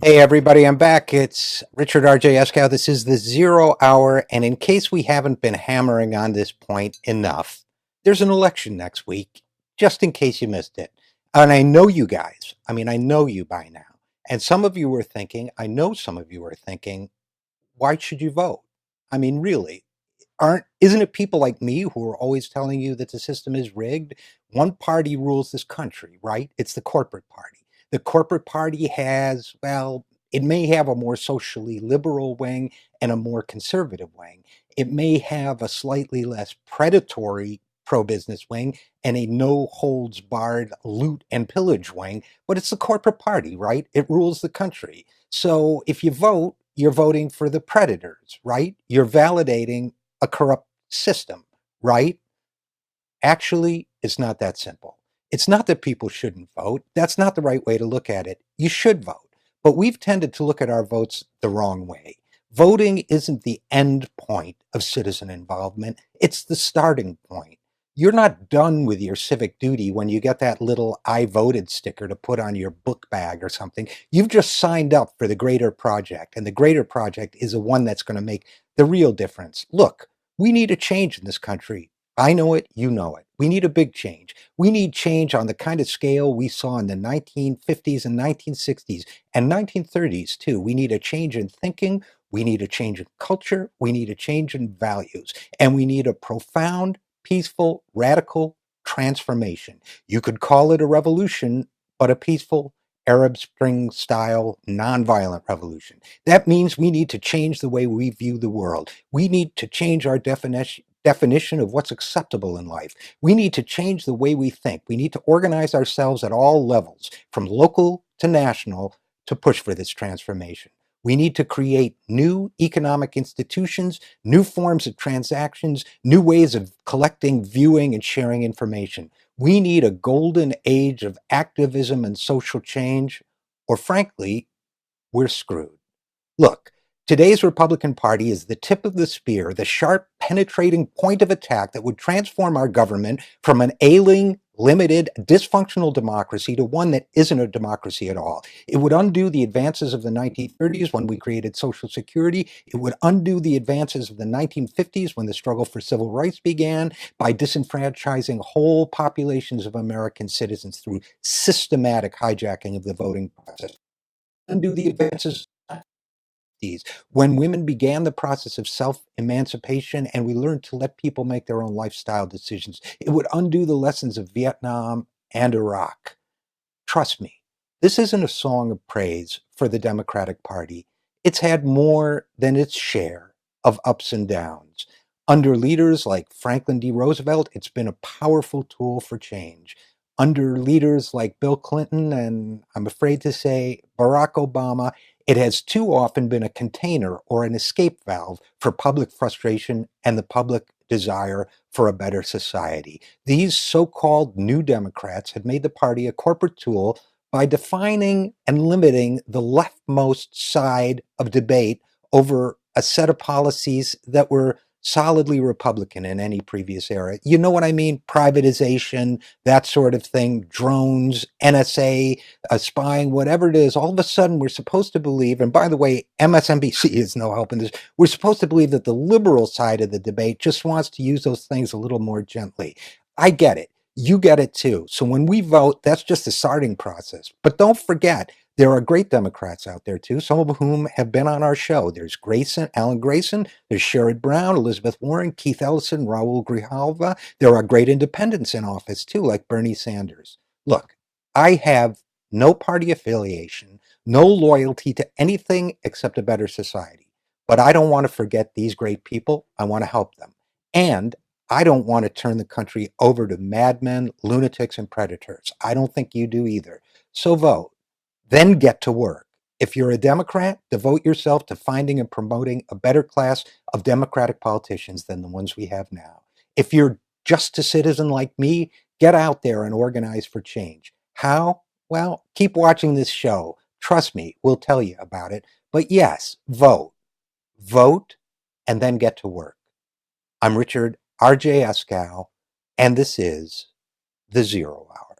Hey everybody, I'm back. It's Richard RJ Eskow. This is the 0 Hour, and in case we haven't been hammering on this point enough, there's an election next week, just in case you missed it. And I know you guys, I know you by now. And some of you were thinking, I know some of you were thinking, why should you vote? Really, isn't it people like me who are always telling you that the system is rigged? One party rules this country, right? It's the corporate party. The corporate party has, well, it may have a more socially liberal wing and a more conservative wing. It may have a slightly less predatory pro-business wing and a no holds barred loot and pillage wing, but it's the corporate party, right? It rules the country. So if you vote, you're voting for the predators, right? You're validating a corrupt system, right? Actually, it's not that simple. It's not that people shouldn't vote. That's not the right way to look at it. You should vote. But we've tended to look at our votes the wrong way. Voting isn't the end point of citizen involvement, it's the starting point. You're not done with your civic duty when you get that little I voted sticker to put on your book bag or something. You've just signed up for the greater project, and the greater project is the one that's going to make the real difference. Look, we need a change in this country. I know it, you know it. We need a big change. We need change on the kind of scale we saw in the 1950s and 1960s and 1930s, too. We need a change in thinking. We need a change in culture. We need a change in values. And we need a profound, peaceful, radical transformation. You could call it a revolution, but a peaceful, Arab Spring style, nonviolent revolution. That means we need to change the way we view the world. We need to change our definition of what's acceptable in life. We need to change the way we think. We need to organize ourselves at all levels, from local to national, to push for this transformation. We need to create new economic institutions, new forms of transactions, new ways of collecting, viewing, and sharing information. We need a golden age of activism and social change, or frankly, we're screwed. Look, today's Republican Party is the tip of the spear, the sharp, penetrating point of attack that would transform our government from an ailing, limited, dysfunctional democracy to one that isn't a democracy at all. It would undo the advances of the 1930s when we created Social Security. It would undo the advances of the 1950s when the struggle for civil rights began by disenfranchising whole populations of American citizens through systematic hijacking of the voting process. Undo the advances when women began the process of self emancipation and we learned to let people make their own lifestyle decisions. It would undo the lessons of Vietnam and Iraq. Trust me, this isn't a song of praise for the Democratic Party. It's had more than its share of ups and downs. Under leaders like Franklin D. Roosevelt, it's been a powerful tool for change. Under leaders like Bill Clinton and, I'm afraid to say, Barack Obama, it has too often been a container or an escape valve for public frustration and the public desire for a better society. These so-called new Democrats have made the party a corporate tool by defining and limiting the leftmost side of debate over a set of policies that were solidly Republican in any previous era. You know what I mean? Privatization, that sort of thing, drones, NSA, spying, whatever it is. All of a sudden, we're supposed to believe, and by the way, MSNBC is no help in this, we're supposed to believe that the liberal side of the debate just wants to use those things a little more gently. I get it. You get it too. So when we vote, that's just the starting process. But don't forget, there are great Democrats out there too, some of whom have been on our show. There's Grayson, Alan Grayson, there's Sherrod Brown, Elizabeth Warren, Keith Ellison, Raul Grijalva. There are great independents in office too, like Bernie Sanders. Look, I have no party affiliation, no loyalty to anything except a better society. But I don't want to forget these great people. I want to help them. And I don't want to turn the country over to madmen, lunatics, and predators. I don't think you do either. So vote, then get to work. If you're a Democrat, devote yourself to finding and promoting a better class of Democratic politicians than the ones we have now. If you're just a citizen like me, get out there and organize for change. How? Well, keep watching this show. Trust me, we'll tell you about it. But yes, vote. Vote and then get to work. I'm Richard RJ Eskow, and this is the 0 Hour.